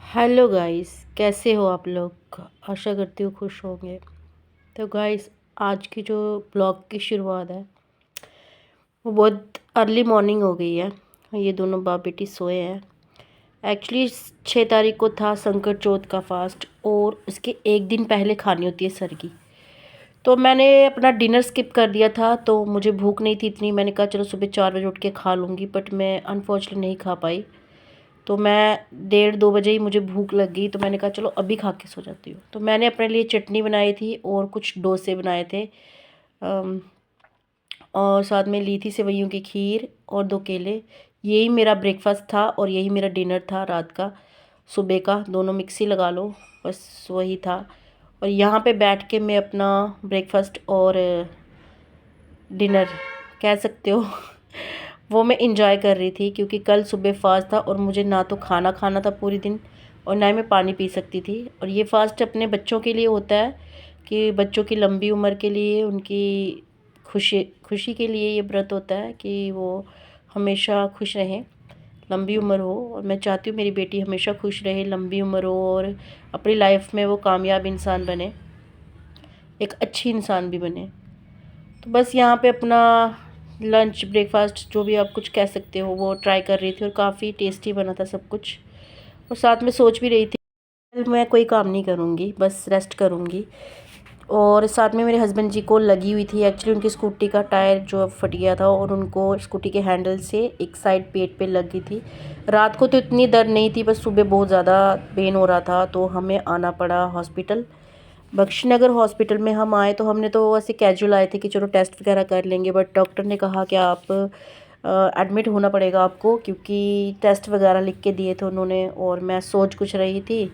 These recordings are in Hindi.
हेलो गाइस, कैसे हो आप लोग। आशा करती हूँ खुश होंगे। तो गाइस, आज की जो ब्लॉग की शुरुआत है वो बहुत अर्ली मॉर्निंग हो गई है। ये दोनों बाप बेटी सोए हैं। एक्चुअली 6 तारीख को था संकट चौथ का फास्ट, और उसके एक दिन पहले खानी होती है सरगी। तो मैंने अपना डिनर स्किप कर दिया था, तो मुझे भूख नहीं थी इतनी। मैंने कहा चलो सुबह 4 बजे उठ के खा लूँगी, बट मैं अनफॉर्चुनेटली नहीं खा पाई। तो मैं 1:30 2 बजे ही मुझे भूख लग गई, तो मैंने कहा चलो अभी खा के सो जाती हूँ। तो मैंने अपने लिए चटनी बनाई थी और कुछ डोसे बनाए थे। अम, और साथ में ली थी सेवइयों की खीर और 2 केले। यही मेरा ब्रेकफास्ट था और यही मेरा डिनर था रात का सुबह का, दोनों मिक्सी लगा लो, बस वही था। और यहाँ पे बैठ के मैं अपना ब्रेकफास्ट और डिनर कह सकते हो वो मैं इंजॉय कर रही थी, क्योंकि कल सुबह फास्ट था और मुझे ना तो खाना खाना था पूरे दिन और ना ही मैं पानी पी सकती थी। और ये फास्ट अपने बच्चों के लिए होता है कि बच्चों की लंबी उम्र के लिए, उनकी खुशी खुशी के लिए ये व्रत होता है कि वो हमेशा खुश रहें, लंबी उम्र हो। और मैं चाहती हूँ मेरी बेटी हमेशा खुश रहे, लंबी उम्र हो और अपनी लाइफ में वो कामयाब इंसान बने, एक अच्छी इंसान भी बने। तो बस यहाँ पे अपना लंच ब्रेकफास्ट जो भी आप कुछ कह सकते हो वो ट्राई कर रही थी, और काफ़ी टेस्टी बना था सब कुछ। और साथ में सोच भी रही थी कल मैं कोई काम नहीं करूँगी, बस रेस्ट करूँगी। और साथ में मेरे हस्बैंड जी को लगी हुई थी, एक्चुअली उनकी स्कूटी का टायर जो फट गया था और उनको स्कूटी के हैंडल से एक साइड पेट पे लग गई थी। रात को तो इतनी दर्द नहीं थी, बस सुबह बहुत ज़्यादा पेन हो रहा था, तो हमें आना पड़ा हॉस्पिटल। बख्शीनगर हॉस्पिटल में हम आए, तो हमने तो ऐसे कैजुअल आए थे कि चलो टेस्ट वगैरह कर लेंगे, बट डॉक्टर ने कहा कि आप एडमिट होना पड़ेगा आपको, क्योंकि टेस्ट वगैरह लिख के दिए थे उन्होंने। और मैं सोच कुछ रही थी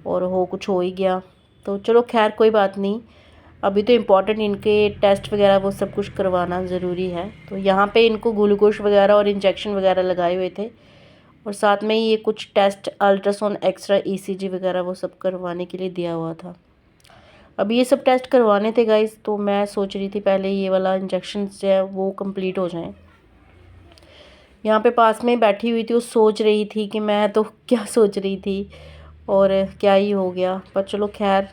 और कुछ हो ही गया। तो चलो खैर कोई बात नहीं। अभी तो इम्पॉर्टेंट इनके टेस्ट वगैरह वो सब कुछ करवाना ज़रूरी है। तो यहाँ पे इनको ग्लूकोज वगैरह और इंजेक्शन वगैरह लगाए हुए थे, और साथ में ही ये कुछ टेस्ट अल्ट्रासाउंड एक्सरा ईसीजी वगैरह वो सब करवाने के लिए दिया हुआ था। अब ये सब टेस्ट करवाने थे गाइस, तो मैं सोच रही थी पहले ये वाला इंजेक्शन जो है वो कंप्लीट हो जाए। यहाँ पे पास में बैठी हुई थी, वो सोच रही थी कि मैं तो क्या सोच रही थी और क्या ही हो गया, पर चलो खैर।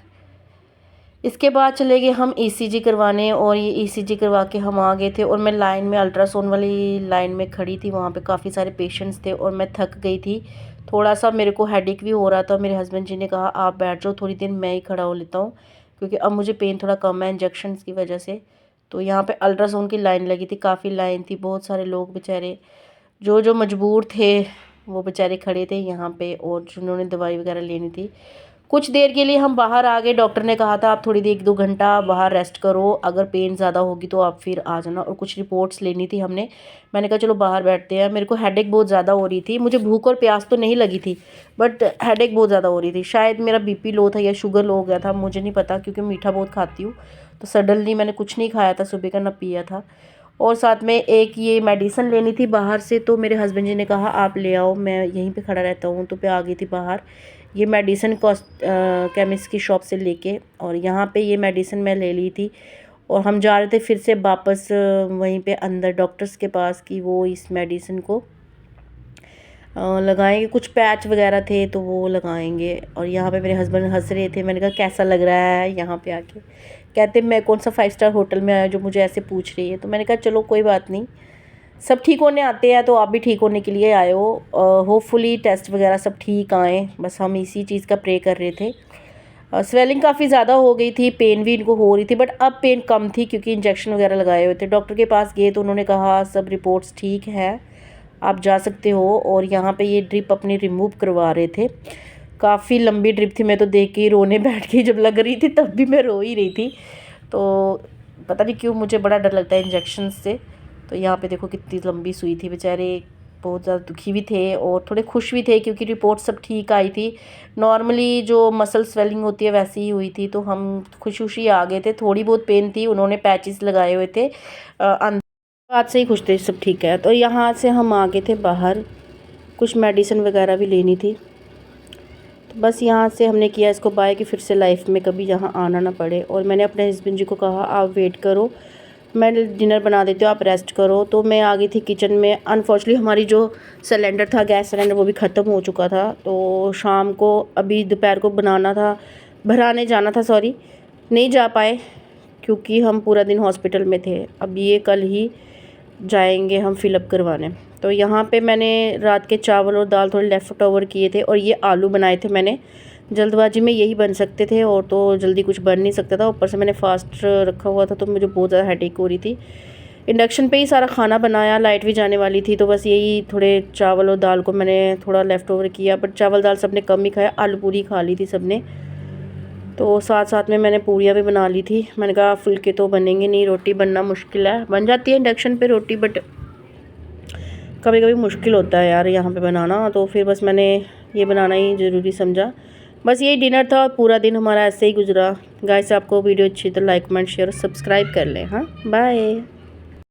इसके बाद चले गए हम ईसीजी करवाने, और ये ईसीजी करवा के हम आ गए थे। और मैं लाइन में अल्ट्रासाउंड वाली लाइन में खड़ी थी, वहाँ पे काफ़ी सारे पेशेंट्स थे और मैं थक गई थी। थोड़ा सा मेरे को हेडेक भी हो रहा था। मेरे हस्बैंड जी ने कहा आप बैठ जाओ थोड़ी देर, मैं ही खड़ा हो लेता हूँ, क्योंकि अब मुझे पेन थोड़ा कम है इंजेक्शन की वजह से। तो यहाँ पे अल्ट्रासाउंड की लाइन लगी थी, काफ़ी लाइन थी, बहुत सारे लोग बेचारे जो जो मजबूर थे वो बेचारे खड़े थे यहाँ पे, और जिन्होंने दवाई वगैरह लेनी थी। कुछ देर के लिए हम बाहर आ गए। डॉक्टर ने कहा था आप थोड़ी देर 1-2 घंटा बाहर रेस्ट करो, अगर पेन ज़्यादा होगी तो आप फिर आ जाना। और कुछ रिपोर्ट्स लेनी थी हमने। मैंने कहा चलो बाहर बैठते हैं। मेरे को हेडेक बहुत ज़्यादा हो रही थी, मुझे भूख और प्यास तो नहीं लगी थी, बट हेडेक बहुत ज़्यादा हो रही थी। शायद मेरा बीपी लो था या शुगर लो हो गया था, मुझे नहीं पता, क्योंकि मीठा बहुत खाती हूँ। तो सडनली मैंने कुछ नहीं खाया था सुबह का, ना पिया था। और साथ में एक ये मेडिसिन लेनी थी बाहर से, तो मेरे हस्बैंड जी ने कहा आप ले आओ, मैं यहीं पे खड़ा रहता हूँ। तो मैं आ गई थी बाहर ये मेडिसिन कॉस्ट केमिस्ट की शॉप से लेके, और यहाँ पे ये मेडिसिन मैं ले ली थी। और हम जा रहे थे फिर से वापस वहीं पे अंदर डॉक्टर्स के पास कि वो इस मेडिसिन को लगाएंगे। कुछ पैच वगैरह थे तो वो लगाएंगे। और यहाँ पे मेरे हस्बैंड हंस रहे थे। मैंने कहा कैसा लग रहा है यहाँ पे आके। कहते मैं कौन सा 5 स्टार होटल में आया जो मुझे ऐसे पूछ रही है। तो मैंने कहा चलो कोई बात नहीं, सब ठीक होने आते हैं, तो आप भी ठीक होने के लिए आए हो। होपफुली टेस्ट वगैरह सब ठीक आए, बस हम इसी चीज़ का प्रे कर रहे थे। स्वेलिंग काफ़ी ज़्यादा हो गई थी, पेन भी इनको हो रही थी, बट अब पेन कम थी क्योंकि इंजेक्शन वगैरह लगाए हुए थे। डॉक्टर के पास गए तो उन्होंने कहा सब रिपोर्ट्स ठीक है, आप जा सकते हो। और यहाँ पे ये ड्रिप अपनी रिमूव करवा रहे थे। काफ़ी लंबी ड्रिप थी, मैं तो देख के ही रोने बैठ गई। जब लग रही थी तब भी मैं रो ही रही थी। तो पता नहीं क्यों मुझे बड़ा डर लगता है इंजेक्शन से। तो यहाँ पे देखो कितनी लंबी सुई थी, बेचारे बहुत ज़्यादा दुखी भी थे और थोड़े खुश भी थे, क्योंकि रिपोर्ट सब ठीक आई थी। नॉर्मली जो मसल स्वेलिंग होती है वैसी ही हुई थी, तो हम खुशी खुशी आ गए थे। थोड़ी बहुत पेन थी, उन्होंने पैचेस लगाए हुए थे अंदर। बात से ही खुश थे सब ठीक है। तो यहाँ से हम आ गए थे बाहर, कुछ मेडिसिन वगैरह भी लेनी थी। तो बस यहाँ से हमने किया इसको बाय कि फिर से लाइफ में कभी यहाँ आना ना पड़े। और मैंने अपने हस्बैंड जी को कहा आप वेट करो, मैं डिनर बना देती हूँ, आप रेस्ट करो। तो मैं आ गई थी किचन में। अनफॉर्चुनेटली हमारी जो सिलेंडर था, गैस सिलेंडर, वो भी ख़त्म हो चुका था। तो शाम को अभी दोपहर को बनाना था, भराने जाना था, सॉरी नहीं जा पाए क्योंकि हम पूरा दिन हॉस्पिटल में थे। अब ये कल ही जाएंगे हम फिलअप करवाने। तो यहाँ पे मैंने रात के चावल और दाल थोड़े लेफ़्ट ओवर किए थे और ये आलू बनाए थे मैंने। जल्दबाजी में यही बन सकते थे और तो जल्दी कुछ बन नहीं सकता था। ऊपर से मैंने फास्ट रखा हुआ था तो मुझे बहुत ज़्यादा हेडेक हो रही थी। इंडक्शन पे ही सारा खाना बनाया, लाइट भी जाने वाली थी तो बस यही थोड़े चावल और दाल को मैंने थोड़ा लेफ़्ट ओवर किया। बट चावल दाल सबने कम ही खाया, आलू पूरी खा ली थी सबने। तो साथ साथ में मैंने पूरियाँ भी बना ली थी। मैंने कहा फुलके तो बनेंगे नहीं, रोटी बनना मुश्किल है। बन जाती है इंडक्शन पे रोटी बट कभी कभी मुश्किल होता है यार यहाँ पे बनाना। तो फिर बस मैंने ये बनाना ही ज़रूरी समझा। बस यही डिनर था और पूरा दिन हमारा ऐसे ही गुजरा। गाइस आपको वीडियो अच्छी तो लाइक कमेंट शेयर सब्सक्राइब कर लें। हाँ, बाय।